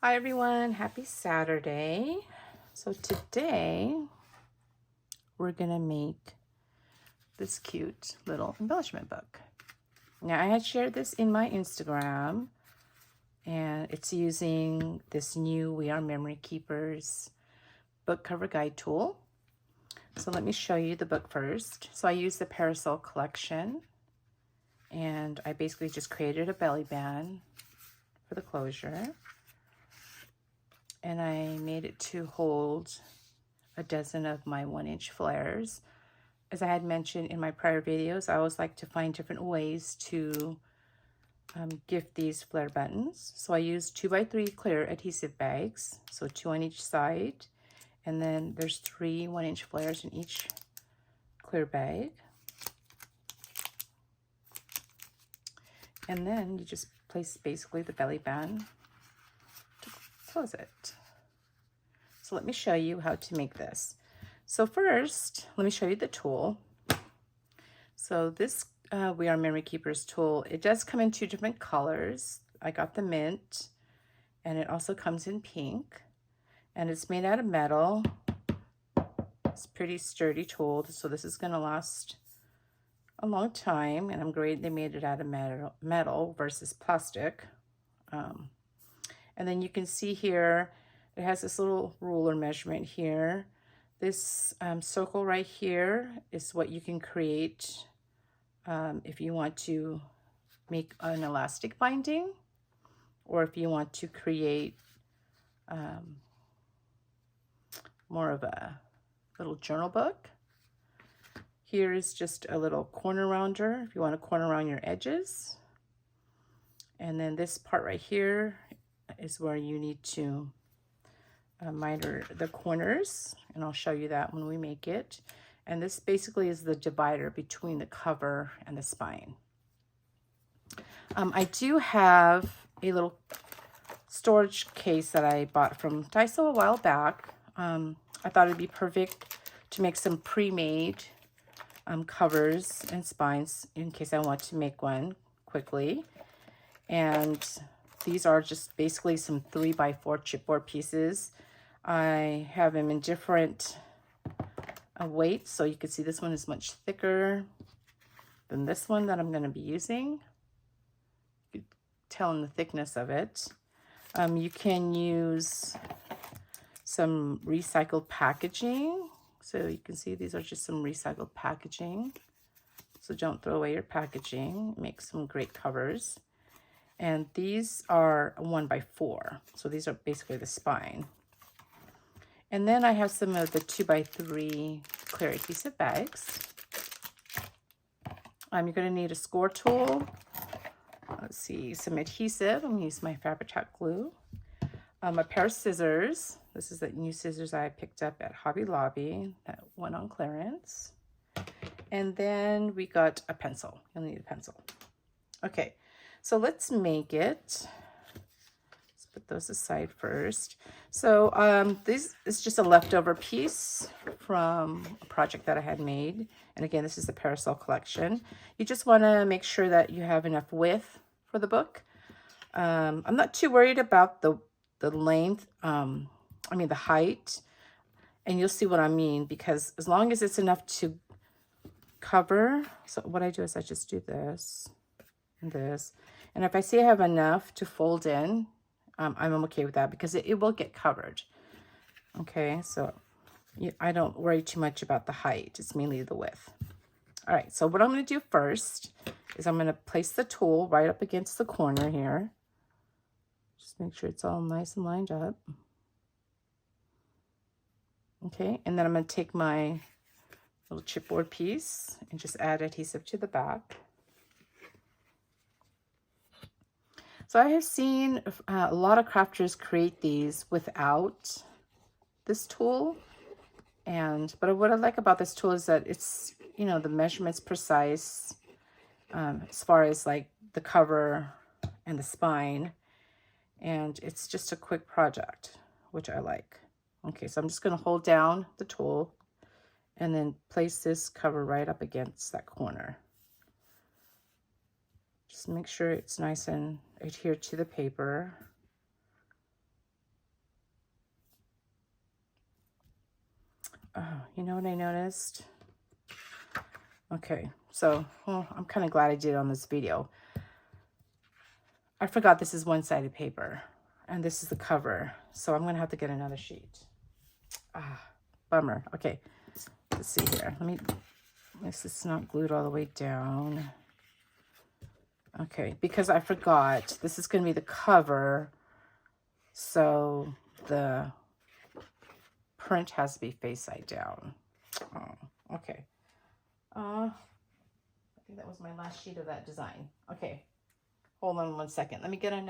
Hi everyone, happy Saturday. So today we're gonna make this cute little embellishment book. Now I had shared this in my Instagram and it's using this new We Are Memory Keepers book cover guide tool. So let me show you the book first. So I used the Parasol collection and I basically just created a belly band for the closure. And I made it to hold a dozen of my 1-inch flares. As I had mentioned in my prior videos, I always like to find different ways to gift these flare buttons. So I used 2x3 clear adhesive bags, so 2 on each side. And then there's 3 1-inch flares in each clear bag. And then you just place basically the belly band to close it. So let me show you how to make this. So first, let me show you the tool. So this We Are Memory Keepers tool, it does come in 2 different colors. I got the mint, and it also comes in pink. And it's made out of metal. It's a pretty sturdy tool, so this is gonna last a long time, and I'm great they made it out of metal versus plastic. And then you can see here, it has this little ruler measurement here. This circle right here is what you can create if you want to make an elastic binding, or if you want to create more of a little journal book. Here is just a little corner rounder if you want to corner around your edges. And then this part right here is where you need to miter the corners, and I'll show you that when we make it. And this basically is the divider between the cover and the spine. I do have a little storage case that I bought from Daiso a while back. I thought it'd be perfect to make some pre-made covers and spines in case I want to make one quickly. And these are just basically some 3x4 chipboard pieces. I have them in different weights, so you can see this one is much thicker than this one that I'm going to be using. You can tell in the thickness of it. You can use some recycled packaging. So you can see these are just some recycled packaging. So don't throw away your packaging. Make some great covers. And these are 1x4. So these are basically the spine. And then I have some of the 2x3 clear adhesive bags. You're going to need a score tool. Let's see, some adhesive. I'm going to use my Fabri-Tac glue. A pair of scissors. This is the new scissors I picked up at Hobby Lobby that went on clearance. And then we got a pencil. You'll need a pencil. Okay, so let's make it. Put those aside first. So this is just a leftover piece from a project that I had made. And again, this is the Parasol collection. You just want to make sure that you have enough width for the book. I'm not too worried about the length, the height. And you'll see what I mean, because as long as it's enough to cover. So what I do is I just do this and this. And if I see I have enough to fold in, I'm okay with that because it will get covered. Okay, so I don't worry too much about the height. It's mainly the width. All right, so what I'm going to do first is I'm going to place the tool right up against the corner here. Just make sure it's all nice and lined up. Okay, and then I'm going to take my little chipboard piece and just add adhesive to the back. So I have seen a lot of crafters create these without this tool. But what I like about this tool is that it's, the measurements precise as far as like the cover and the spine. And it's just a quick project, which I like. Okay, so I'm just going to hold down the tool and then place this cover right up against that corner. Just make sure it's nice and adhered to the paper. Oh, you know what I noticed? Okay, so well, I'm kind of glad I did it on this video. I forgot this is one-sided paper, and this is the cover, so I'm gonna have to get another sheet. Ah, bummer. Okay, let's see here. This is not glued all the way down. Okay, because I forgot, this is gonna be the cover, so the print has to be face side down. Oh, okay. I think that was my last sheet of that design. Okay, hold on 1 second. Let me get a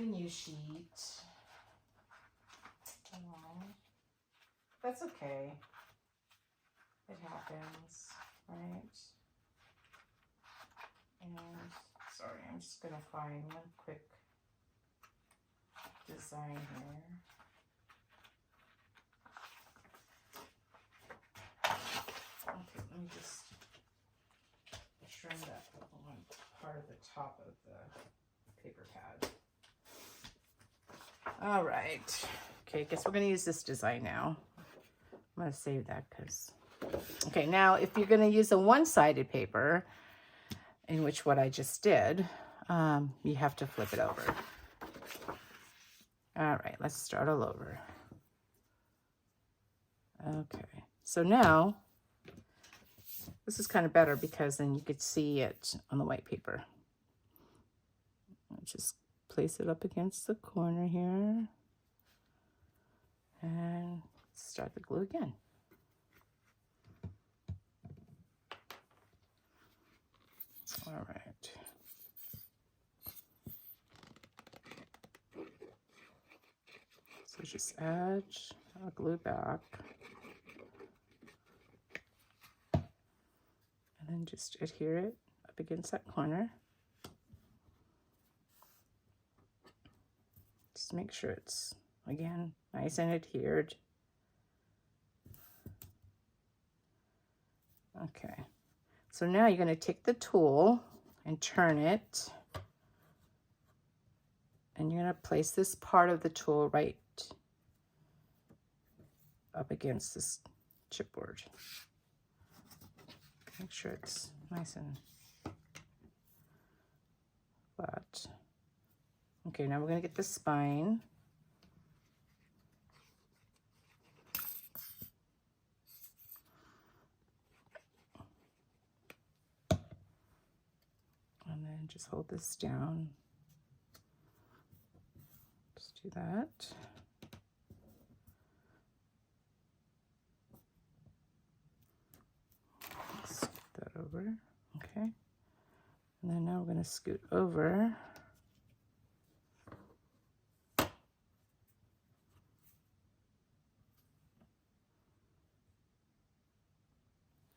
new sheet. Oh, that's okay. It happens, right? And sorry, I'm just gonna find one quick design here. Okay, let me just trim that one part of the top of the paper pad. All right. Okay, guess we're going to use this design now. I'm going to save that because... Okay, now if you're going to use a one-sided paper, in which what I just did, you have to flip it over. All right, let's start all over. Okay, so now... This is kind of better because then you could see it on the white paper. I'll just place it up against the corner here. And start the glue again. All right. So just add a glue back. And then just adhere it up against that corner. Just make sure it's, again, nice and adhered. Okay, so now you're going to take the tool and turn it. And you're going to place this part of the tool right up against this chipboard. Make sure it's nice and flat. Okay, now we're going to get the spine. And then just hold this down. Just do that. Scoot that over. Okay. And then now we're going to scoot over.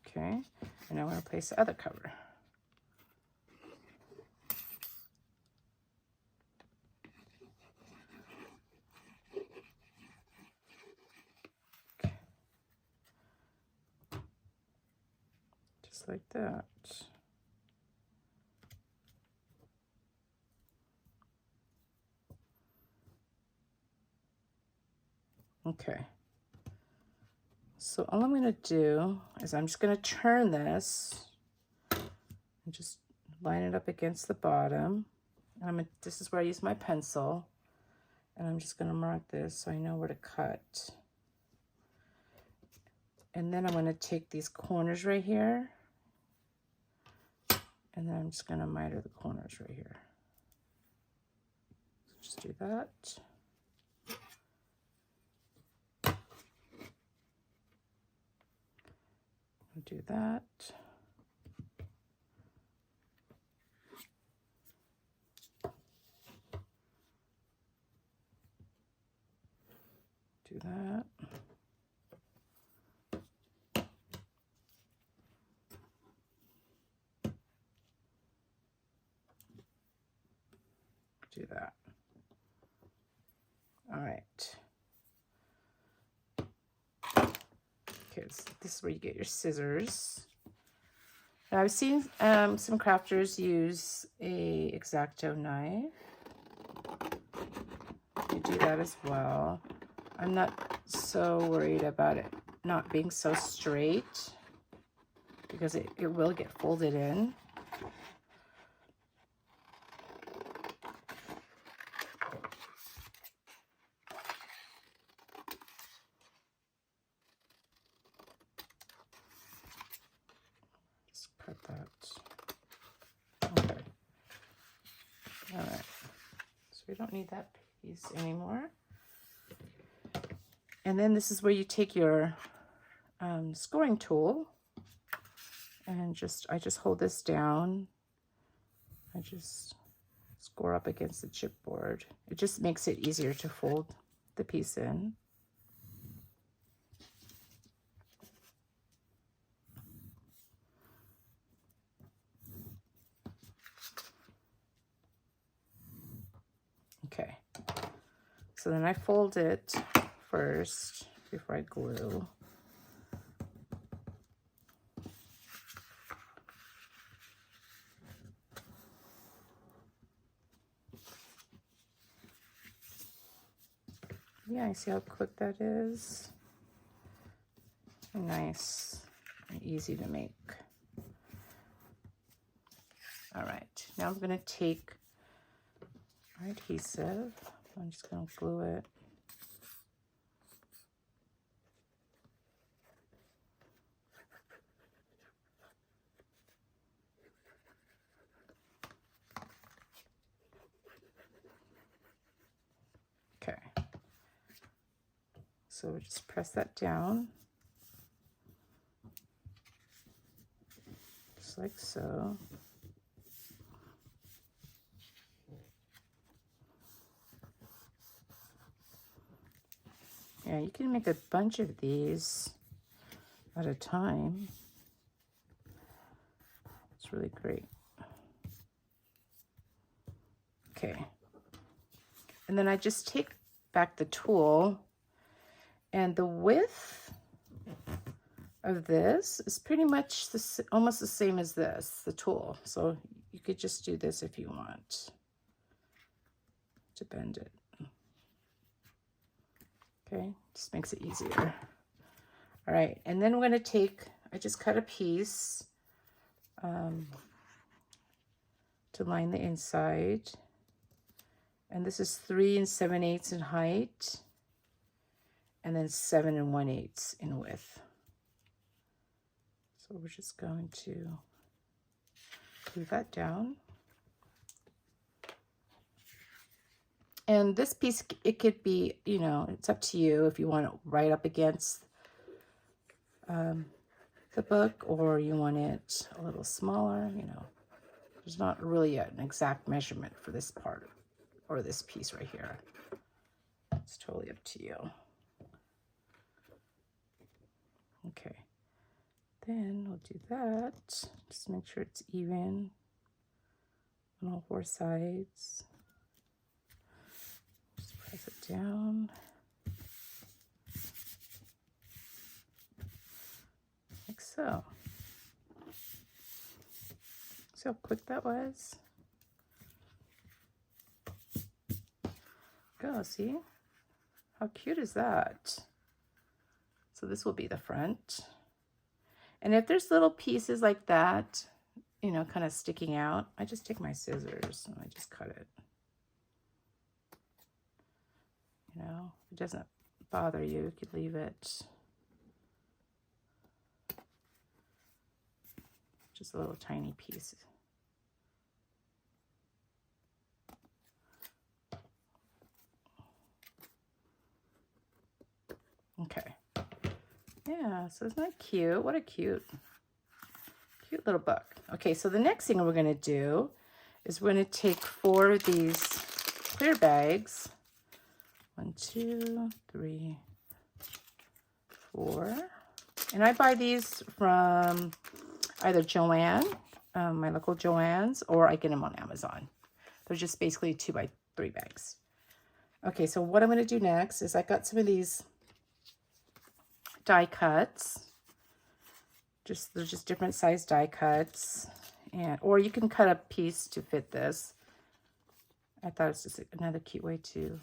Okay, and now I'm going to place the other cover. Okay. Just like that. Okay. So all I'm going to do is I'm just going to turn this and just line it up against the bottom. And this is where I use my pencil. And I'm just going to mark this so I know where to cut. And then I'm going to take these corners right here. And then I'm just going to miter the corners right here. So just do that. Do that. Do that. Do that. All right. Okay, so this is where you get your scissors. Now I've seen some crafters use a X-Acto knife. You do that as well. I'm not so worried about it not being so straight because it will get folded in. Just cut that. Okay. All right. So we don't need that piece anymore. And then this is where you take your scoring tool and I just hold this down. I just score up against the chipboard. It just makes it easier to fold the piece in. Okay, so then I fold it first before I glue. Yeah, I see how quick that is. Nice and easy to make. All right, now I'm going to take our adhesive. I'm just going to glue it. Okay. So we just press that down, just like so. Yeah, you can make a bunch of these at a time. It's really great. Okay. And then I just take back the tool, and the width of this is pretty much almost the same as this, the tool. So you could just do this if you want to bend it. Okay, just makes it easier. All right, and then we're going to I just cut a piece to line the inside. And this is 3 7/8 in height, and then 7 1/8 in width. So we're just going to glue that down. And this piece, it could be, you know, it's up to you if you want it right up against the book, or you want it a little smaller. You know, there's not really an exact measurement for this part or this piece right here. It's totally up to you. Okay, then we'll do that. Just make sure it's even on all 4 sides. Just press it down. Like so. See how quick that was? Go, see? How cute is that? So this will be the front. And if there's little pieces like that, you know, kind of sticking out, I just take my scissors and I just cut it. You know, it doesn't bother you, you could leave it. Just a little tiny piece. Okay. Yeah, so isn't that cute? What a cute little book. Okay, so the next thing we're going to do is we're going to take 4 of these clear bags. 1, 2, 3, 4. And I buy these from either Joann, my local Joann's, or I get them on Amazon. They're just basically 2 by 3 bags. Okay, so what I'm going to do next is I got some of these die cuts. They're just different size die cuts, or you can cut a piece to fit this. I thought it's just another cute way to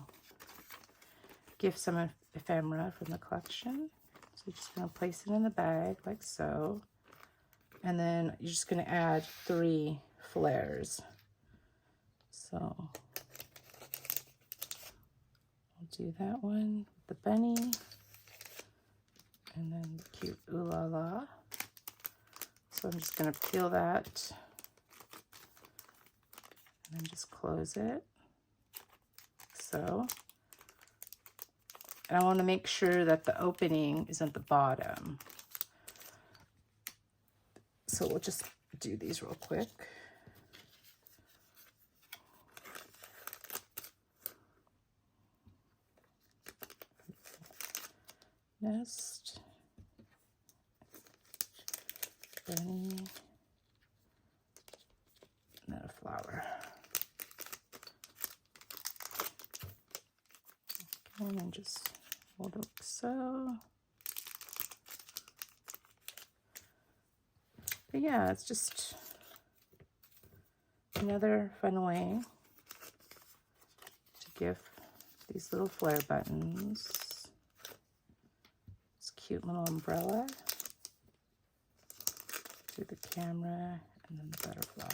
give some ephemera from the collection. So you're just going to place it in the bag like so. And then you're just going to add 3 flares. So I'll do that one with the bunny. And then the cute ooh la la. So I'm just going to peel that. And then just close it. So. And I want to make sure that the opening is at the bottom. So we'll just do these real quick. Nest. Bunny. And then a flower. And then just hold it like so. But yeah, it's just another fun way to give these little flare buttons this cute little umbrella to the camera and then the butterfly.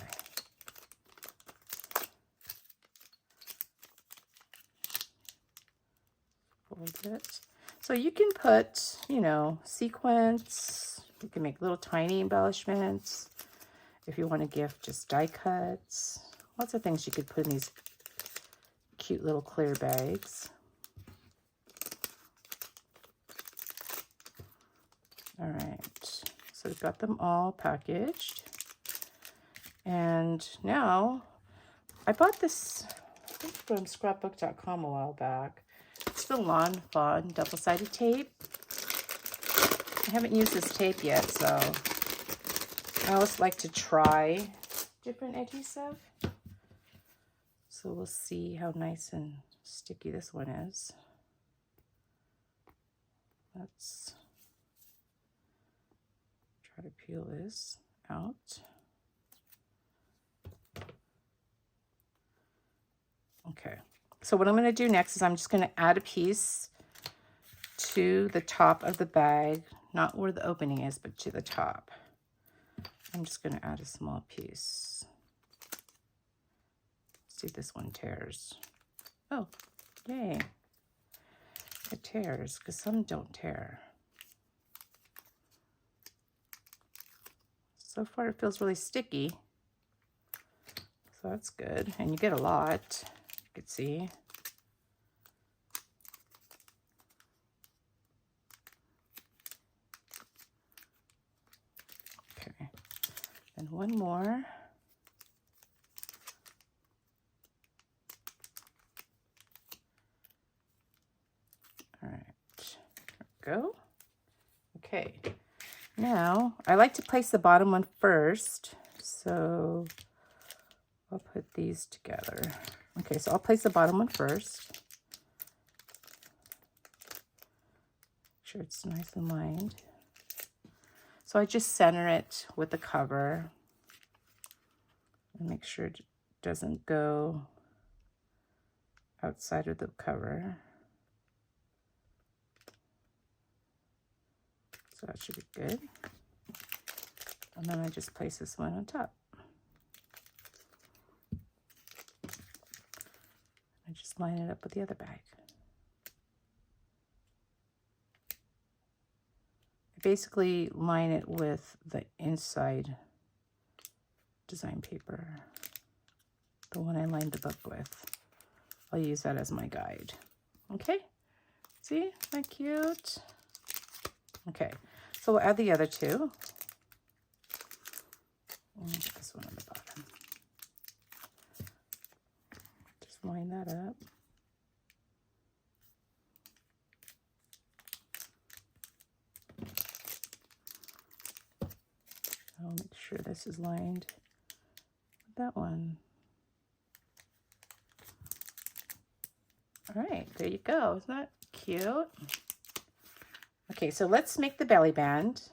Fold it. So you can put, you know, sequins. You can make little tiny embellishments. If you want to gift just die cuts. Lots of things you could put in these cute little clear bags. All right. So we've got them all packaged. And now, I bought this, I think from scrapbook.com a while back. It's the Lawn Fawn double-sided tape. I haven't used this tape yet, so I always like to try different adhesive. So we'll see how nice and sticky this one is. Let's try to peel this out. Okay, so what I'm going to do next is I'm just going to add a piece to the top of the bag, not where the opening is, but to the top. I'm just going to add a small piece. See if this one tears. Oh, yay. It tears, because some don't tear. So far it feels really sticky. So that's good. And you get a lot, you can see. Okay, and one more. All right, there we go. Okay, now I like to place the bottom one first, so I'll put these together. Okay, so I'll place the bottom one first. Make sure it's nice and lined. So I just center it with the cover and make sure it doesn't go outside of the cover. So that should be good. And then I just place this one on top. I just line it up with the other bag. I basically line it with the inside design paper, the one I lined the book with. I'll use that as my guide. Okay, see, isn't that cute? Okay, so we'll add the other two. And put this one on the bottom. Just line that up. I'll make sure this is lined with that one. All right, there you go. Isn't that cute? Okay, so let's make the belly band.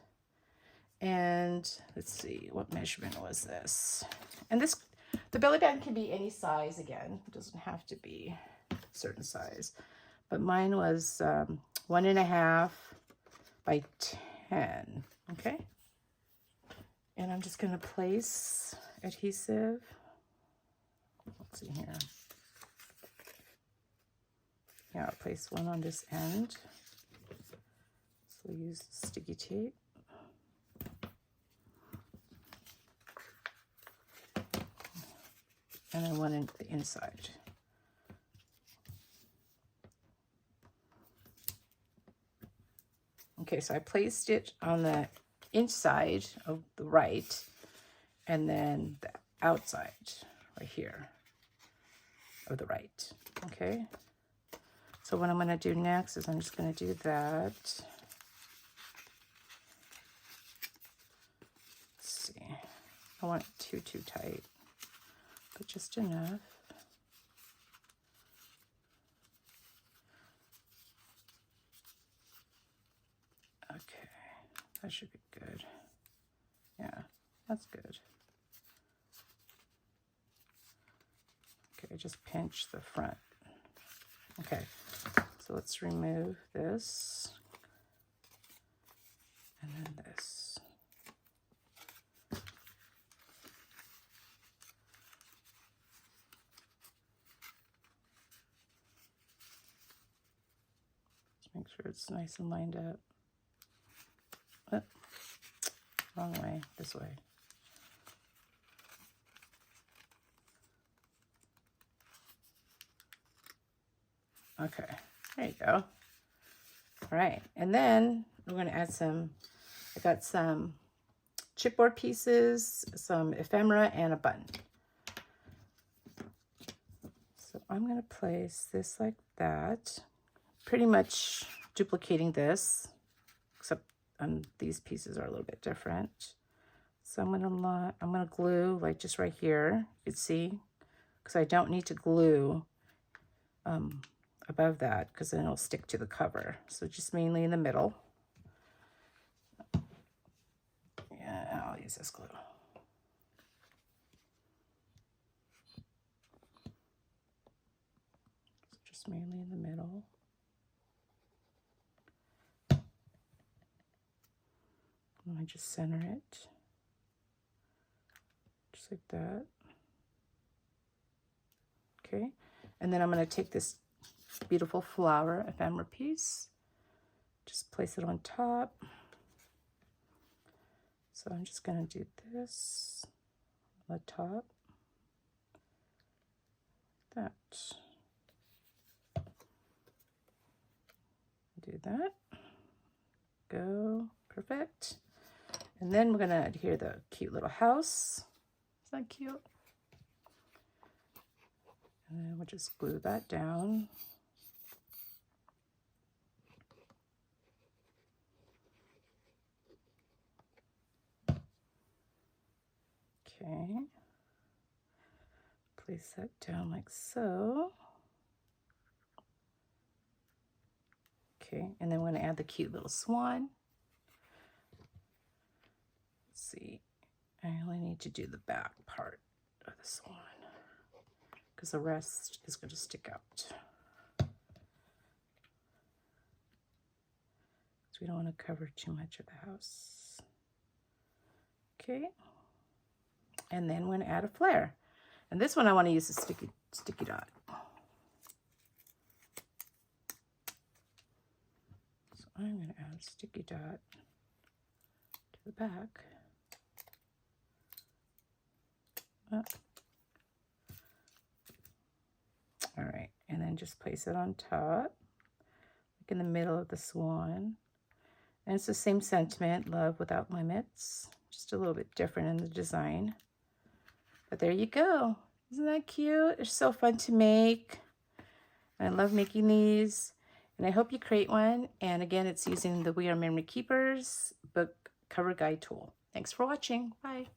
And let's see, what measurement was this? And this, the belly band can be any size again. It doesn't have to be a certain size. but mine was 1.5 by 10, okay? And I'm just gonna place adhesive. Let's see here. Yeah, I'll place one on this end. So we'll use sticky tape. And then one in the inside. Okay, so I placed it on the inside of the right, and then the outside right here of the right, okay? So what I'm gonna do next is I'm just gonna do that. Let's see, I don't want it too tight, but just enough. Okay, that should be good. Yeah, that's good. Okay, just pinch the front. Okay, so let's remove this and then this. Just make sure it's nice and lined up. Oh, wrong way, this way. Okay, there you go. All right, and then we're going to add some, I got some chipboard pieces, some ephemera, and a button. So I'm going to place this like that, pretty much duplicating this, except these pieces are a little bit different. So I'm going to glue like just right here, you can see, because I don't need to glue above that because then it'll stick to the cover. So just mainly in the middle. Yeah, I'll use this glue. So just mainly in the middle. And I just center it. Just like that. Okay, and then I'm going to take this beautiful flower ephemera piece, just place it on top. So I'm just going to do this on the top, like that. Do that. Go, perfect. And then we're going to adhere the cute little house. Is that cute? And then we'll just glue that down. Okay, place that down like so. Okay, and then we're going to add the cute little swan. Let's see, I only need to do the back part of the swan because the rest is going to stick out. So we don't want to cover too much of the house. Okay. And then we're going to add a flare. And this one I want to use a sticky dot. So I'm going to add a sticky dot to the back. Oh. All right, and then just place it on top, like in the middle of the swan. And it's the same sentiment, love without limits, just a little bit different in the design. But there you go. Isn't that cute? It's so fun to make. I love making these. And I hope you create one. And again, it's using the We Are Memory Keepers book cover guide tool. Thanks for watching. Bye.